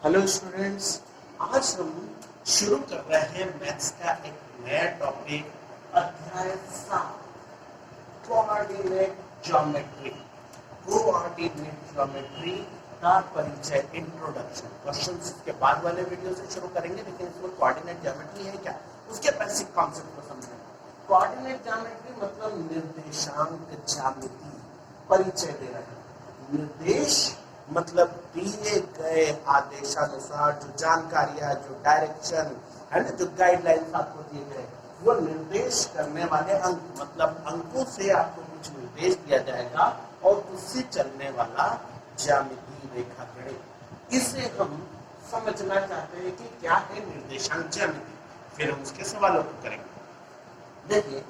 Hello students, आज हम शुरू कर रहे हैं मैथ्स का एक नया टॉपिक, अध्याय 7 कोऑर्डिनेट ज्योमेट्री। कोऑर्डिनेट ज्योमेट्री का परिचय, इंट्रोडक्शन। क्वेश्चंस के बाद वाले वीडियो से शुरू करेंगे, लेकिन इसमें कोऑर्डिनेट ज्योमेट्री है क्या, उसके बेसिक कॉन्सेप्ट को समझेंगे। कोऑर्डिनेट ज्योमेट्री मतलब निर्देशांक ज्यामिति, परिचय दे रहे हैं। निर्देश मतलब दिए गए आदेशानुसार जो जानकारियां, जो डायरेक्शन है ना, जो गाइडलाइंस आपको दिए गए, वो निर्देश करने वाले अंक, मतलब अंकों से आपको कुछ निर्देश दिया जाएगा और उससे चलने वाला ज्यामिति रेखा गणित। इसे हम समझना चाहते हैं कि क्या है निर्देशांक ज्यामिति, फिर हम उसके सवालों को करेंगे। देखिए,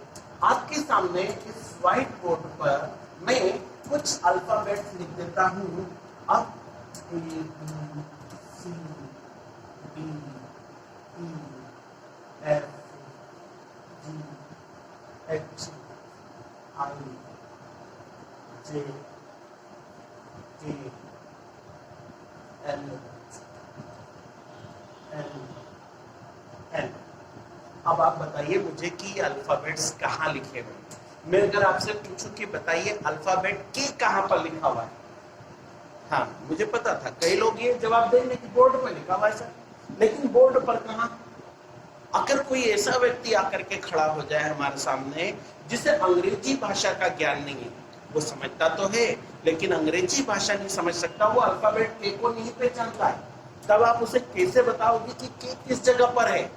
आपके सामने इस व्हाइट बोर्ड पर मैं कुछ अल्फाबेट्स लिख देता हूँ। अब A, B, C, D, E, F, G, H, I, J, K, L, N, N। अब आप बताइए मुझे कि अल्फाबेट्स कहाँ लिखे हुए हैं। मैं अगर आपसे पूछूं कि बताइए अल्फाबेट के कहाँ पर लिखा हुआ है, हाँ मुझे पता था कई लोग ये जवाब देंगे कि बोर्ड पर लिखा हुआ है सर, लेकिन बोर्ड पर कहाँ। अगर कोई ऐसा व्यक्ति आकर के खड़ा हो जाए हमारे सामने जिसे अंग्रेजी भाषा का ज्ञान नहीं है, वो समझता तो है लेकिन अंग्रेजी भाषा नहीं समझ सकता, वो अल्फाबेट के को नहीं पहचानता है, तब आप उसे कैसे बताओगे कि के किस जगह पर है।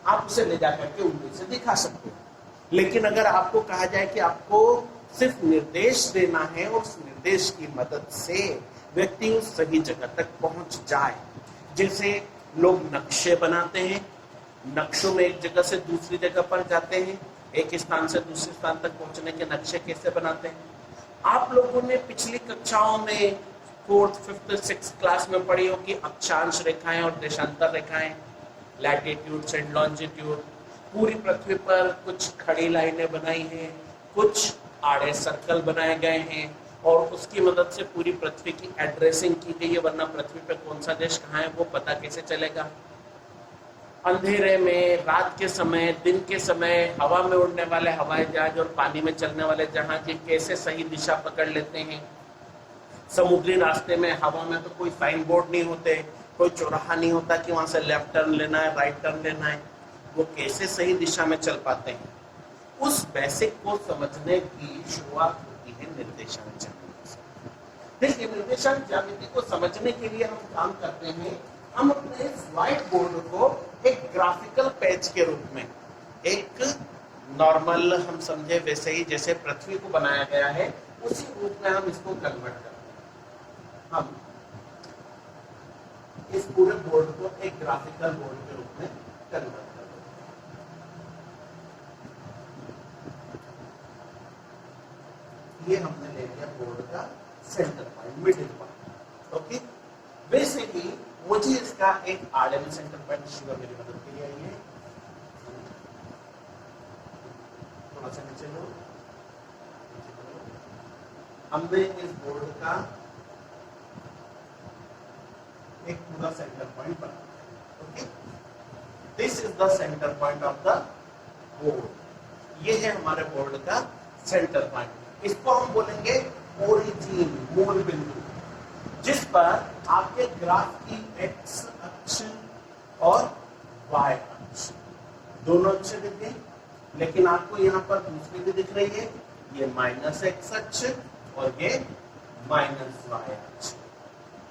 आप उसे ले जाकर के उंगली से दिखा सकते हो, लेकिन अगर आपको कहा जाए कि आपको सिर्फ निर्देश देना है और उस निर्देश की मदद से व्यक्ति उस सही जगह तक पहुंच जाए, जैसे लोग नक्शे बनाते हैं, नक्शों में एक जगह से दूसरी जगह पर जाते हैं, एक स्थान से दूसरे स्थान तक पहुंचने के नक्शे कैसे बनाते हैं। आप लोगों ने पिछली कक्षाओं में 4th, 5th, 6th क्लास में पढ़ी हो कि अक्षांश रेखाएं और देशांतर रेखाएं, लैटिट्यूड एंड लॉन्जिट्यूड। पूरी पृथ्वी पर कुछ खड़ी लाइनें बनाई हैं, कुछ आड़े सर्कल बनाए गए हैं और उसकी मदद से पूरी पृथ्वी की एड्रेसिंग की गई है, वरना पृथ्वी पे कौन सा देश कहाँ है वो पता कैसे चलेगा। अंधेरे में, रात के समय, दिन के समय हवा में उड़ने वाले हवाई जहाज और पानी में चलने वाले जहाज कैसे सही दिशा पकड़ लेते हैं। समुद्री रास्ते में, हवा में तो कोई साइन बोर्ड नहीं होते, कोई चौराहा नहीं होता कि वहां से लेफ्ट टर्न लेना है, राइट टर्न लेना है, वो कैसे सही दिशा में चल पाते हैं। उस बेसिक को समझने की शुरुआत होती है निर्देशांक ज्यामिति से। देखिए, निर्देशांक ज्यामिति को समझने के लिए हम काम करते हैं, हम अपने इस व्हाइट बोर्ड को एक ग्राफिकल पेज के रूप में, एक नॉर्मल हम समझे वैसे ही जैसे पृथ्वी को बनाया गया है उसी रूप में हम इसको कन्वर्ट करते हैं। हम इस पूरे बोर्ड को एक ग्राफिकल बोर्ड के रूप में कन्वर्ट करते हैं। ये हमने ले लिया बोर्ड का centre point, middle point. Okay, वैसे ही मुझे इसका एक आड़े में सेंटर पॉइंट चाहिए, मेरी मदद के लिए आइए, थोड़ा सा नीचे लो। हमने इस बोर्ड का एक पूरा सेंटर पॉइंट बना। Okay, this is the centre point of the board. ये है हमारे बोर्ड का सेंटर पॉइंट। इसको हम बोलेंगे ओरिजिन, मूल बिंदु, जिस पर आपके ग्राफ की एक्स अक्ष और वाई अक्ष दोनों अक्ष दिख गई, लेकिन आपको यहाँ पर दूसरी भी दिख रही है, ये माइनस एक्स अक्ष और ये माइनस वाई अक्ष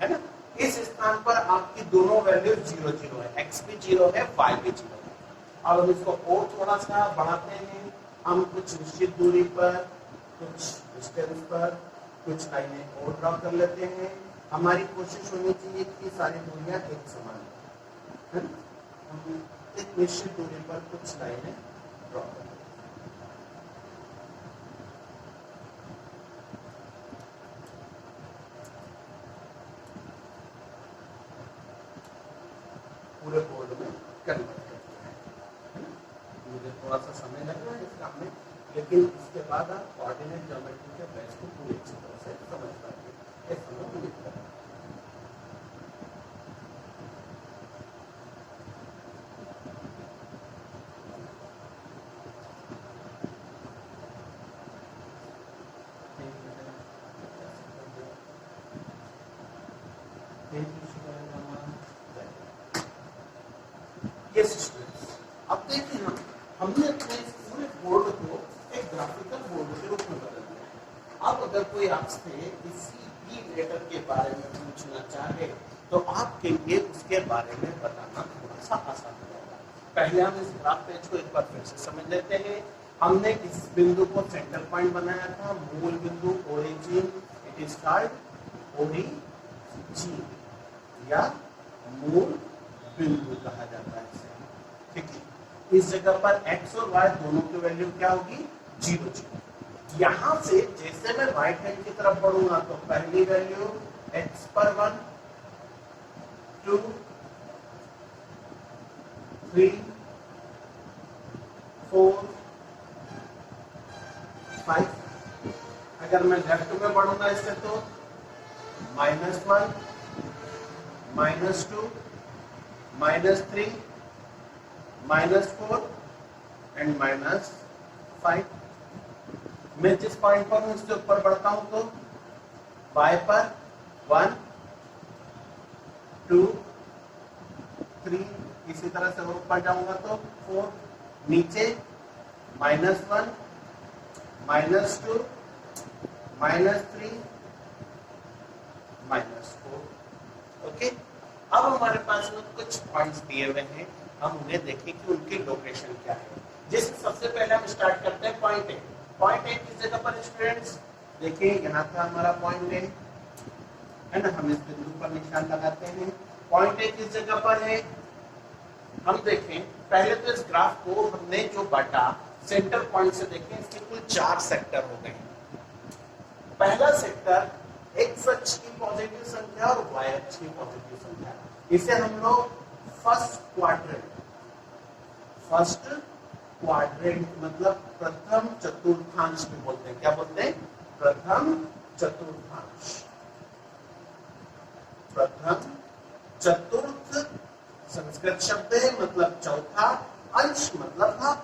है ना। इस स्थान पर आपकी दोनों वैल्यू 0 0 है, एक्स भी 0 है, वाई भी 0 है। अब हम इसको और थोड़ा सा बढ़ाते हैं, हम कुछ निश्चित दूरी पर, कुछ डिस्टेंस पर कुछ लाइनें और ड्रॉ कर लेते हैं। हमारी कोशिश होनी चाहिए कि सारी दूरियां एक समान है। हम एक निश्चित दूरी पर कुछ लाइनें ड्रॉ कर लेते हैं। पूरे बोर्ड में कन्वर्ट करते हैं। मुझे थोड़ा सा समय लग रहा है इस काम में, लेकिन इसके बाद आप कोऑर्डिनेट ज्योमेट्री के बेस को पूरी अच्छी तरह से समझ पाएंगे। यस स्टूडेंट्स, अब देखिए हमने अपने इस पूरे बोर्ड को एक ग्राफिकल बोर्ड के रूप में बदल दिया है। अब अगर कोई आपसे किसी भी लेटर के बारे में पूछना चाहे तो आपके लिए उसके बारे में बताना थोड़ा सा आसान हो जाएगा। पहले हम इस ग्राफ पेज को एक बार फिर से समझ लेते हैं। हमने इस बिंदु को सेंटर पॉइंट बनाया था, मूल बिंदु origin, it is called origin या मूल बिंदु कहा जाता है इसे, ठीक है। इस जगह पर x और y दोनों की वैल्यू क्या होगी, 0 0। यहां से जैसे मैं राइट हैंड की तरफ बढ़ूंगा तो पहली वैल्यू x पर 1 2 3 4 5। अगर मैं लेफ्ट में बढ़ूंगा इससे तो -1 -2 -3 -4 एंड -5। मैं जिस पॉइंट पर हूं उसके ऊपर बढ़ता हूं तो y पर 1 2 3, इसी तरह से और ऊपर जाऊंगा तो 4, नीचे -1 -2 -3 -4। ओके, अब हमारे पास में कुछ पॉइंट्स दिए हुए हैं, हम उन्हें देखें कि उनकी लोकेशन क्या है। जैसे सबसे पहले हम स्टार्ट करते हैं पॉइंट ए। पॉइंट ए किस जगह पर स्टूडेंट्स, देखिए यहाँ था हमारा पॉइंट ए, है ना। हम इस बिंदु पर निशान लगाते हैं। पॉइंट ए किस जगह पर है, हम देखें पहले तो इस ग्राफ को हमने जो बांटा सेंटर पॉइंट से देखें, इसके कुल 4 सेक्टर हो गए। पहला सेक्टर x अक्ष की पॉजिटिव संख्या और y अक्ष की पॉजिटिव संख्या, इसे हम लोग फर्स्ट क्वाड्रेंट मतलब प्रथम चतुर्थांश भी बोलते हैं। क्या बोलते हैं, प्रथम चतुर्थांश। प्रथम चतुर्थ संस्कृत शब्द है, मतलब चौथा, अंश मतलब भाग,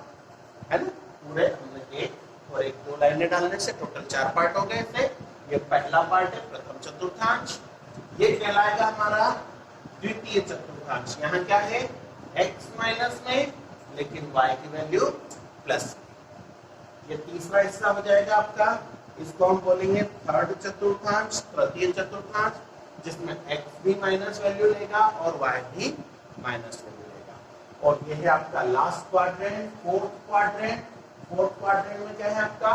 है ना। पूरे हमने एक और एक 2 लाइनें डालने से टोटल 4 पार्ट हो गए थे। ये पहला पार्ट है प्रथम चतुर्थांश, ये कहलाएगा हमारा द्वितीय चतुर्थांश। यहाँ क्या है, x माइनस में लेकिन y की वैल्यू प्लस। ये तीसरा हिस्सा हो जाएगा आपका, इसको हम बोलेंगे थर्ड चतुर्थांश, तृतीय चतुर्थांश, जिसमें x भी माइनस वैल्यू लेगा और y भी माइनस वैल्यू लेगा। और ये है आपका last quadrant, fourth quadrant. Fourth quadrant में क्या है आपका,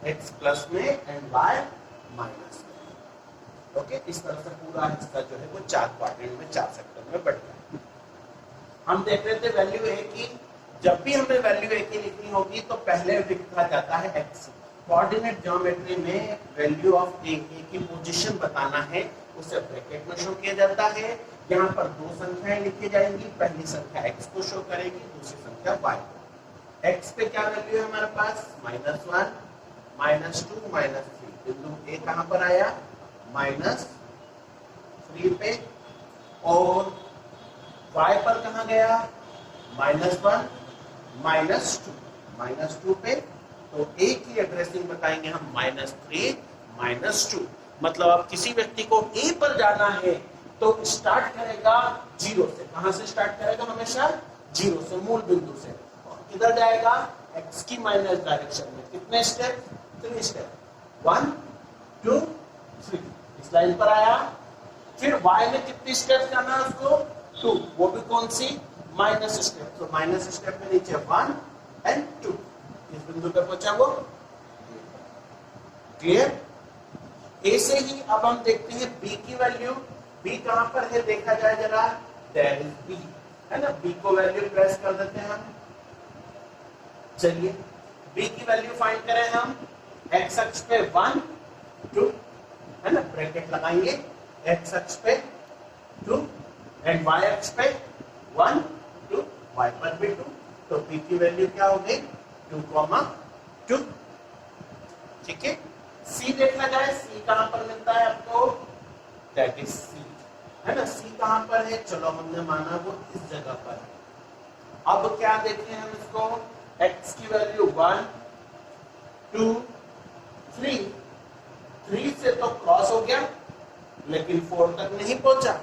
x प्लस में एंड y माइनस में। ओके, इस तरह से पूरा हिस्सा जो है वो 4 क्वाड्रेंट में, 4 सेक्टर में बढ़ गया। हम देख रहे थे वैल्यू a की, जब भी हमें वैल्यू a की लिखनी होगी तो पहले लिखा जाता है x। कोऑर्डिनेट ज्योमेट्री में वैल्यू ऑफ a की पोजीशन बताना है, उसे ब्रैकेट में शो किया जाता है। यहाँ पर 2 संख्याएं लिखी जाएंगी, पहली संख्या x को शो करेगी, दूसरी संख्या y को। x पे क्या वैल्यू है हमारे पास, -1 -2 -3। बिंदु a कहां पर आया, -3 पे, और y पर कहां गया, -1 -2 पे। तो a की एड्रेसिंग बताएंगे हम -3 -2। मतलब अब किसी व्यक्ति को a पर जाना है तो स्टार्ट करेगा 0 से। कहां से स्टार्ट करेगा, हमेशा 0 से, मूल बिंदु से। और किधर जाएगा, x की माइनस डायरेक्शन में। कितने स्टेप, 3 स्टेप, 1 2 3। इस लाइन पर आया, फिर y में कितनी स्टेप जाना है उसको, 2, वो भी कौन सी, माइनस स्टेप। तो माइनस स्टेप में नीचे 1 एंड 2, इस बिंदु पे पहुंचा वो। क्लियर। ए से ही अब हम देखते हैं b की वैल्यू। b कहां पर है देखा जाए जरा, देयर इज b, है ना। b को वैल्यू प्रेस कर देते हैं हम। चलिए b की वैल्यू फाइंड करें हम। x अक्ष पे 1 2, है ना, ब्रैकेट लगाएंगे। x अक्ष पे 2 एंड y अक्ष पे 1 2, y पर भी 2। तो b की वैल्यू क्या हो गई, 2, 2। ठीक है। c देखा जाए, c कहां पर मिलता है आपको, दैट इज c, है ना। c कहां पर है, चलो हमने माना वो इस जगह पर है। अब क्या देखें हम इसको, x की वैल्यू 1 2 3। 3 से तो क्रॉस हो गया लेकिन 4 तक नहीं पहुंचा,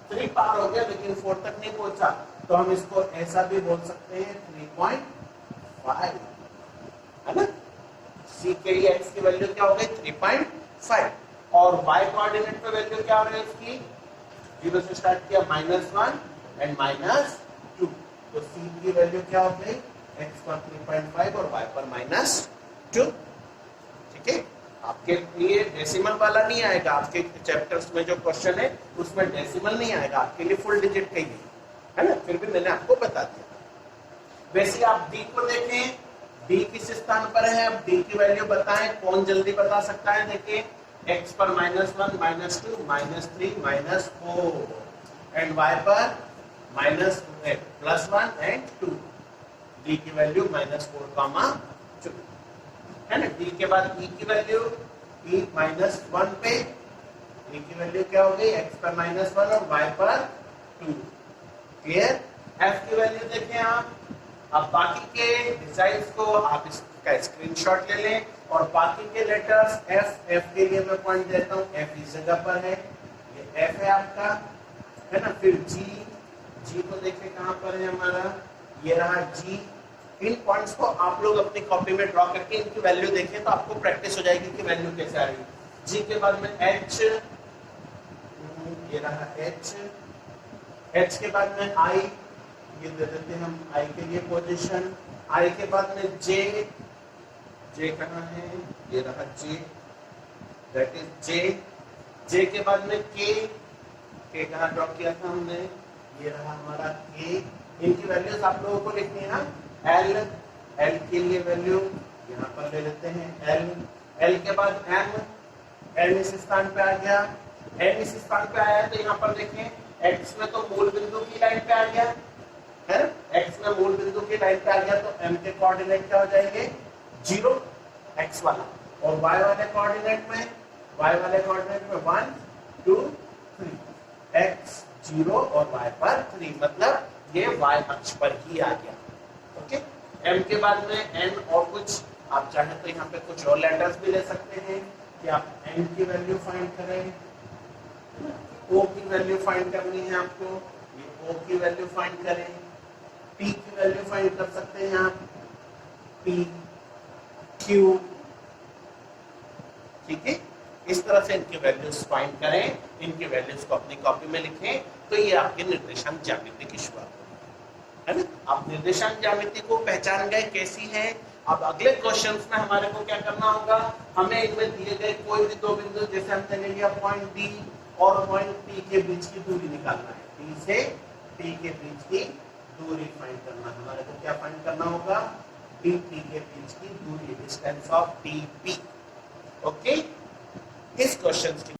3 पार हो गया लेकिन 4 तक नहीं पहुंचा। तो हम इसको ऐसा भी बोल सकते हैं 3.5, है ना। सी के लिए एक्स की वैल्यू क्या हो गई 3.5, और वाई कोऑर्डिनेट पे वैल्यू क्या हो रही है इसकी, 0 से स्टार्ट किया -1 एंड -2, तो सी की वैल्यू क्या हो गई एक्स पर 3.5 और वाई पर -2। ठीक है, आपके लिए डेसिमल वाला नहीं आएगा, आपके चैप्टर्स में जो क्वेश्चन है उसमें डेसिमल नहीं आएगा, आपके लिए फुल डिजिट का ही है ना, फिर भी मैंने आपको बता दिया। वैसे आप डी को देखें, डी किस स्थान पर है, अब डी की वैल्यू बताएं, कौन जल्दी बता सकता है। देखिए x पर -1 -2 -3 -4 एंड y पर +1 एंड 2, डी की वैल्यू -4, 2 है ना। डी के बाद e की वैल्यू, e -1 पे e की वैल्यू क्या हो गई x पर -1 और y पर 2, क्लियर। f की वैल्यू देखें आप, अब बाकी के डिजाइन्स को आप इसका स्क्रीनशॉट ले लें और बाकी के लेटर्स f के लिए मैं पॉइंट देता हूँ, f इस जगह पर है, ये f है आपका, है ना। फिर g को देखें कहाँ पर है हमारा, ये रहा g। इन पॉइंट्स को आप लोग अपनी कॉपी में ड्रॉ करके इनकी वैल्यू देखें तो आपको प्रैक्टिस हो जाएगी कि वैल्यू कैसे आ रही है। g के बाद में h, ये रहा h के बाद में i, ये दे देते हैं हम i के लिए पोजीशन, i के बाद में j कहाँ है, ये रहा j, दैट इज j के बाद में k कहाँ ड्रॉ किया था हमने, ये रहा हमारा k। इनकी वैल्यूज आप लोगों को लिखनी है ना, l के लिए वैल्यू यहाँ पर ले लेते हैं l के बाद m इस स्थान पे आ गया, m इस स्थान पे आया तो यहाँ पर देखें x में तो मूल बिंदु की लाइन पे आ गया है, x में मूल बिंदु की लाइन पे आ गया, तो m के कोऑर्डिनेट क्या हो जाएंगे 0 x वाला, और y वाले कोऑर्डिनेट में 1 2 3, x 0 और y पर 3, मतलब ये y अक्ष पर ही आ गया। ओके, m के बाद में n और कुछ आप चाहे तो यहाँ पे कुछ और लेटर्स भी ले सकते हैं कि आप n की वैल्यू फाइंड करें, o की वैल्यू फाइंड करनी है आपको, ये o की वैल्यू फाइंड करें, p की वैल्यू फाइंड कर सकते हैं आप, p q, ठीक है। इस तरह से इनकी वैल्यूज फाइंड करें, इनकी वैल्यूज को अपनी कॉपी में लिखें, तो ये आपके निर्देशांक ज्यामिति की शुरुआत है ना। आप निर्देशांक ज्यामिति को पहचान गए कैसी है। अब अगले क्वेश्चंस में हमारे को क्या करना होगा, हमें इनमें दिए गए कोई भी दो बिंदु, जैसे हमने ले लिया पॉइंट डी और पॉइंट पी के बीच की दूरी निकालना है, डी से पी के बीच की दूरी फाइंड करना है। हमारे को क्या फाइंड करना होगा, डी पी के बीच की दूरी, distance of D P. Okay, इस क्वेश्चन की